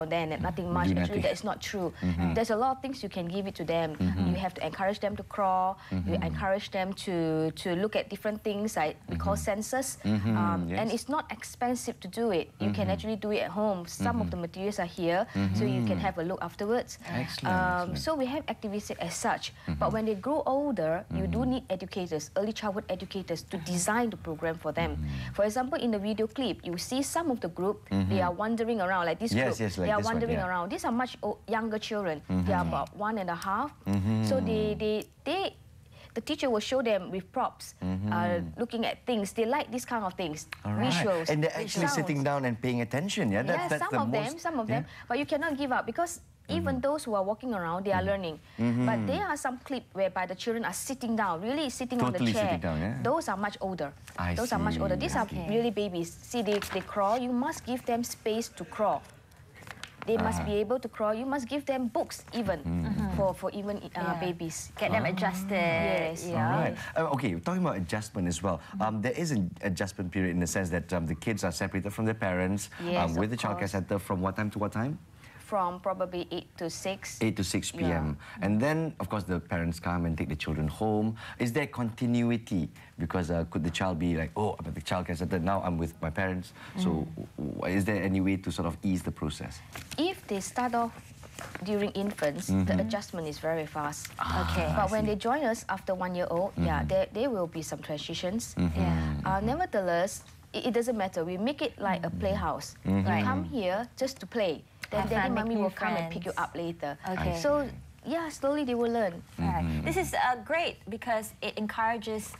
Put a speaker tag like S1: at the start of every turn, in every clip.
S1: then and nothing much. Actually, that is not true. There's a lot of things you can give it to them. You have to encourage them to crawl. You encourage them to look at different things like we call senses. And it's not expensive to do it. You can actually do it at home. Some of the materials are here, so you can have a look afterwards.
S2: Excellent.
S1: So we have activities as such. But when they grow older, you do need educators, early childhood educators, to design the program for them. For example, in the video clip, you see some of the group, they are wandering around like this group. They are wandering around. These are much younger children. They are about 1.5. So the teacher will show them with props, looking at things. They like these kind of things, visuals.
S2: And they're actually sitting down and paying attention. Yeah, that's
S1: some of them. But you cannot give up because even those who are walking around, they are learning. But there are some clips whereby the children are sitting down, really sitting on the chair.
S2: Sitting down, yeah?
S1: Those are much older. Those are much older. These are really babies. See, they crawl. You must give them space to crawl. They must be able to crawl. You must give them books even for even babies.
S3: Get them adjusted.
S1: Yes.
S2: All right. Okay, talking about adjustment as well. There is an adjustment period in the sense that the kids are separated from their parents with the childcare center from what time to what time?
S1: From probably 8 to 6.
S2: 8 to 6 p.m. And then, of course, the parents come and take the children home. Is there continuity? Because could the child be like, oh, I'm at the childcare center, now I'm with my parents. So is there any way to sort of ease the process?
S1: If they start off during infants, the adjustment is very fast. But when they join us after 1 year old, there will be some transitions. Nevertheless, it doesn't matter. We make it like a playhouse. You come here just to play. Then Daddy, Mommy will come and pick you up later. So, yeah, slowly they will learn.
S3: This is great because it encourages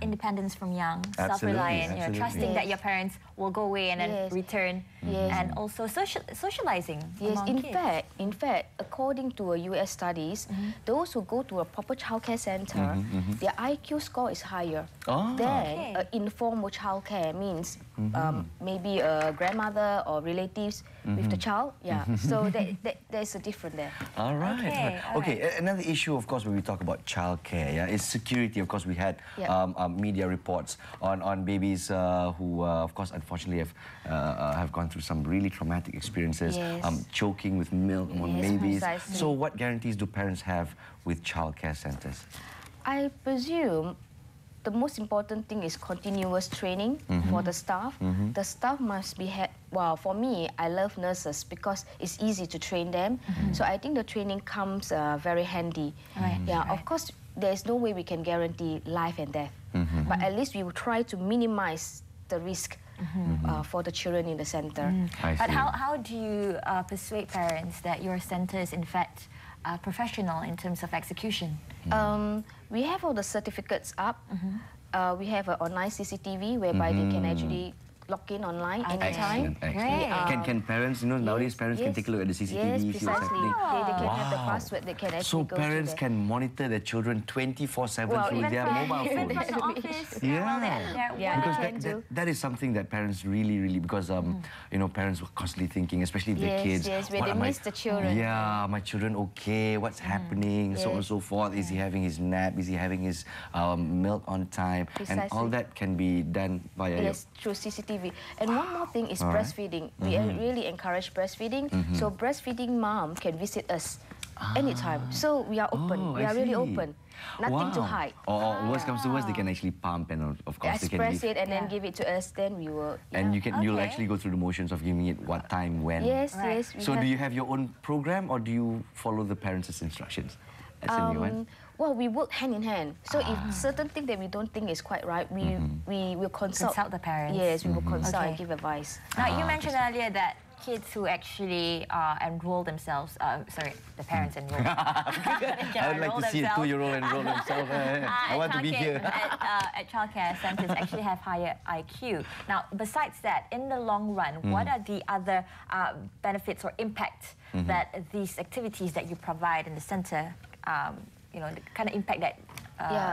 S3: independence from young, self-reliant, you know, trusting that your parents will go away and then return, and also socializing among kids.
S1: In fact, according to US studies, those who go to a proper childcare center, their IQ score is higher than informal childcare. Means maybe a grandmother or relatives with the child. So there's a difference there.
S2: All right. Okay, another issue, of course, when we talk about childcare, is security. Of course, we had media reports on babies who, of course, unfortunately have gone through some really traumatic experiences, choking with milk among babies. So what guarantees do parents have with childcare centers?
S1: I presume the most important thing is continuous training for the staff. The staff must be well, for me, I love nurses because it's easy to train them. So I think the training comes very handy. Of course, there's no way we can guarantee life and death. But at least we will try to minimize the risk for the children in the center.
S3: But how do you persuade parents that your center is in fact professional in terms of execution?
S1: We have all the certificates up. We have an online CCTV whereby they can actually log in online anytime.
S2: Can parents, you know, nowadays parents can take a look at the CCTV.
S1: Yes, precisely. They can have the password. They can actually go
S2: parents can monitor their children 24/7 through their mobile phones.
S3: Even from the office.
S2: Because that is something that parents really, because you know, parents were constantly thinking, especially their kids.
S1: When they miss the children.
S2: My children okay? What's happening? So on and so forth. Is he having his nap? Is he having his milk on time? And all that can be done via
S1: through CCTV. And one more thing is breastfeeding. We really encourage breastfeeding. So breastfeeding mom can visit us anytime. So we are open. We are really open. Nothing to hide.
S2: Or worst comes to worst, they can actually pump and of course they can
S1: express it and then give it to us. Then we will.
S2: And you'll actually go through the motions of giving it what time, when.
S1: Yes.
S2: So do you have your own program or do you follow the parents' instructions? As a new one?
S1: Well, we work hand in hand. So if certain thing that we don't think is quite right, we will consult
S3: the parents.
S1: Yes, we will consult and give advice.
S3: Now, you mentioned earlier that kids who actually enroll themselves, sorry, the parents enroll.
S2: I would like to see a 2-year-old enroll themselves. I want to be here.
S3: At childcare centres actually have higher IQ. Now, besides that, in the long run, what are the other benefits or impact that these activities that you provide in the centre, you know, the kind of impact that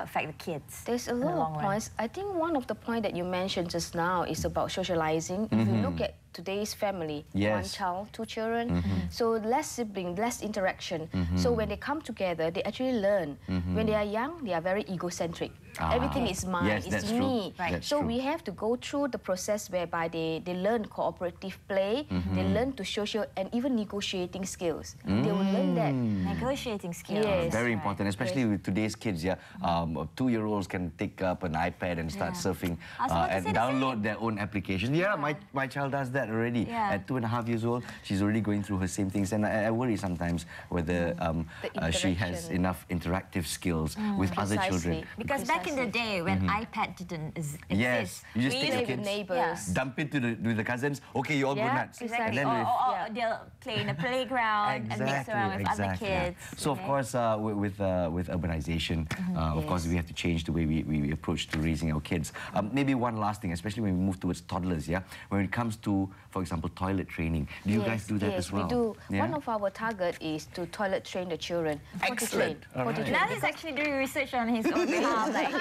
S3: affect the kids?
S1: There's a lot of points. I think one of the points that you mentioned just now is about socializing. If you look at today's family, 1 child, 2 children, so less sibling, less interaction. So when they come together, they actually learn. When they are young, they are very egocentric. Everything is mine,
S2: Yes, that's
S1: it's
S2: true.
S1: me.
S3: Right.
S2: That's
S1: So
S2: true.
S1: we have to go through the process whereby they learn cooperative play, they learn to social and even negotiating skills. They will learn that.
S3: Negotiating skills.
S1: Yes.
S2: Very
S3: Right.
S2: important, especially with today's kids. Yeah, 2-year-olds can take up an iPad and start
S3: Yeah.
S2: surfing
S3: I was about to
S2: and
S3: say the
S2: download
S3: same.
S2: their own application. Yeah, my child does that already.
S3: Yeah.
S2: At 2.5 years old, she's already going through her same things, and I worry sometimes whether she has
S1: interaction.
S2: enough interactive skills with other children.
S1: Precisely.
S3: Because back in the day when iPad didn't exist,
S2: Yes, you just
S3: we
S2: take
S3: used
S2: your
S3: to-
S2: kids,
S1: neighbours.
S2: dump it to the cousins. Okay, you all go
S1: Yeah,
S2: nuts.
S3: Exactly.
S2: And then with,
S3: Or
S1: Yeah.
S3: they'll play in the playground and mix around with other kids.
S2: So of
S3: okay?
S2: course, with urbanization, of course, we have to change the way we approach to raising our kids. Maybe one last thing, especially when we move towards toddlers, yeah, when it comes to, for example, toilet training. Do you guys do that
S1: yes,
S2: as well?
S1: we do.
S2: Yeah?
S1: One of our target is to toilet train the children.
S2: Excellent. All right.
S3: Now he's actually doing research on his own behalf, like,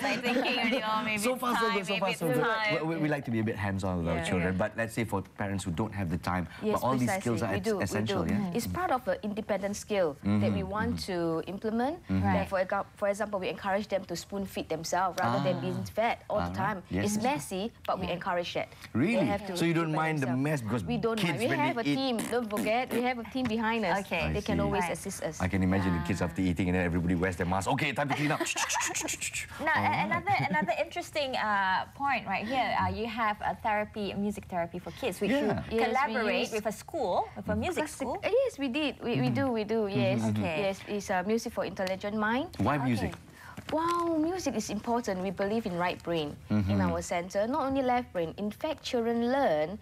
S3: like thinking, already, oh, maybe
S2: So
S3: it's
S2: far, so
S3: time,
S2: good. So
S3: maybe
S2: far,
S3: it's
S2: so good.
S3: time.
S2: We like to be a bit hands-on with our
S1: Yeah.
S2: children, but let's say for parents who don't have the time,
S1: Yes,
S2: but all these
S1: precisely.
S2: skills are
S1: we do,
S2: essential.
S1: we do.
S2: Yeah.
S1: It's part of an independent skill that we want to implement.
S3: Right.
S1: For example, we encourage them to spoon feed themselves rather than being fed all the time.
S2: Yes.
S1: It's messy, but we encourage that.
S2: Really?
S1: They have to
S2: So you don't
S1: feed by
S2: mind the
S1: themselves.
S2: mess because
S1: we don't
S2: kids,
S1: mind. We
S2: when
S1: have
S2: they
S1: a
S2: eat-
S1: team. Don't forget, we have a team behind us.
S3: Okay.
S1: They can
S2: I see.
S1: always
S3: Right.
S1: assist us.
S2: I can imagine the kids after eating and then everybody wears their mask. Okay, time to clean up.
S3: Now, another interesting point right here. You have a music therapy for kids, which you
S2: Yeah.
S1: Yes, we
S3: collaborate
S1: use-
S3: with a school, with a music
S1: Classic-
S3: school.
S1: Yes, we did. We do. Yes.
S3: Okay.
S1: Yes, it's music for intelligent mind.
S2: Why music?
S1: Wow, music is important. We believe in right brain in our center, not only left brain. In fact, children learn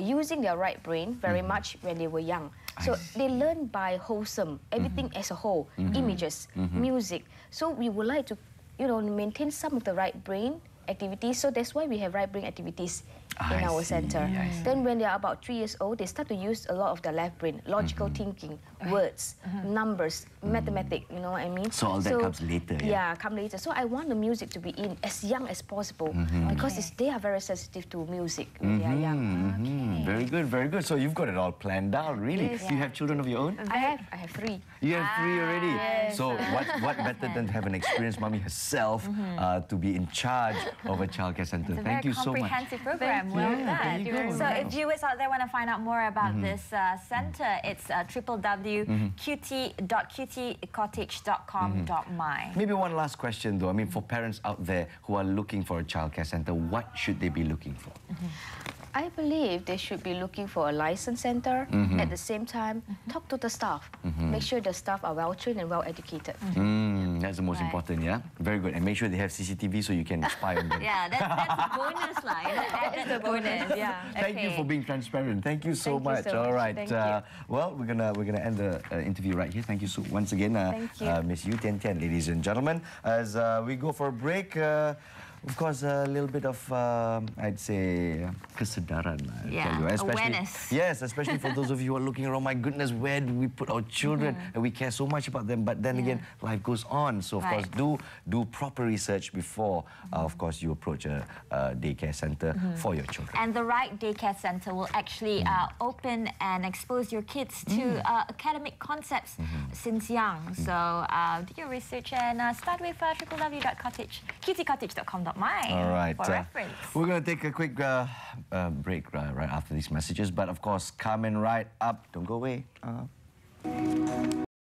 S1: using their right brain very much when they were young. So they learn by wholesome, everything as a whole, images, music. So we would like to, maintain some of the right brain activities. So that's why we have right brain activities in
S2: I
S1: our
S2: see,
S1: center.
S2: I see.
S1: Then when they are about 3 years old, they start to use a lot of their left brain, logical thinking, words, numbers, mathematics, you know what I mean?
S2: So all that comes later, yeah?
S1: Yeah, come later. So I want the music to be in as young as possible because they are very sensitive to music when they are young.
S2: Very good, very good. So you've got it all planned out, really.
S1: Yes.
S2: You have children of your own?
S1: I have 3.
S2: You have 3 already.
S1: yes.
S2: So what better than to have an experienced mommy herself to be in charge of a childcare center?
S3: It's a
S2: Thank
S3: very
S2: you so much.
S3: comprehensive program. Well
S2: Yeah, there
S3: done.
S2: you go.
S3: So if viewers out there want to find out more about this centre, it's www.cutiecottage.com.my.
S2: Maybe one last question though. I mean, for parents out there who are looking for a childcare center, what should they be looking for?
S1: I believe they should be looking for a licensed center. At the same time, talk to the staff. Make sure the staff are well trained and well educated.
S2: That's the most
S3: Right.
S2: important, yeah? Very good. And make sure they have CCTV so you can spy on them.
S3: Yeah, that's a bonus line. That's a bonus.
S1: Yeah.
S2: Thank you for being transparent. Thank you so
S1: Thank you
S2: much.
S1: so
S2: All
S1: much.
S2: right.
S1: Thank you.
S2: Well, we're gonna end the interview right here. Thank you so once again,
S1: Thank you.
S2: Miss Yu Tian Tian, ladies and gentlemen. As we go for a break, of course, a little bit of I'd say kesedaran. I
S3: Yeah,
S2: tell you.
S3: awareness.
S2: Yes, especially for those of you who are looking around. My goodness, where do we put our children? And we care so much about them. But then again, life goes on. So of
S3: Right.
S2: course, do proper research before, of course, you approach a daycare center for your children.
S3: And the right daycare centre will actually open and expose your kids to academic concepts since young. So do your research and start with www.cutiecottage.com.my
S2: All right.
S3: for reference.
S2: We're going to take a quick break right after these messages. But of course, coming right up, don't go away.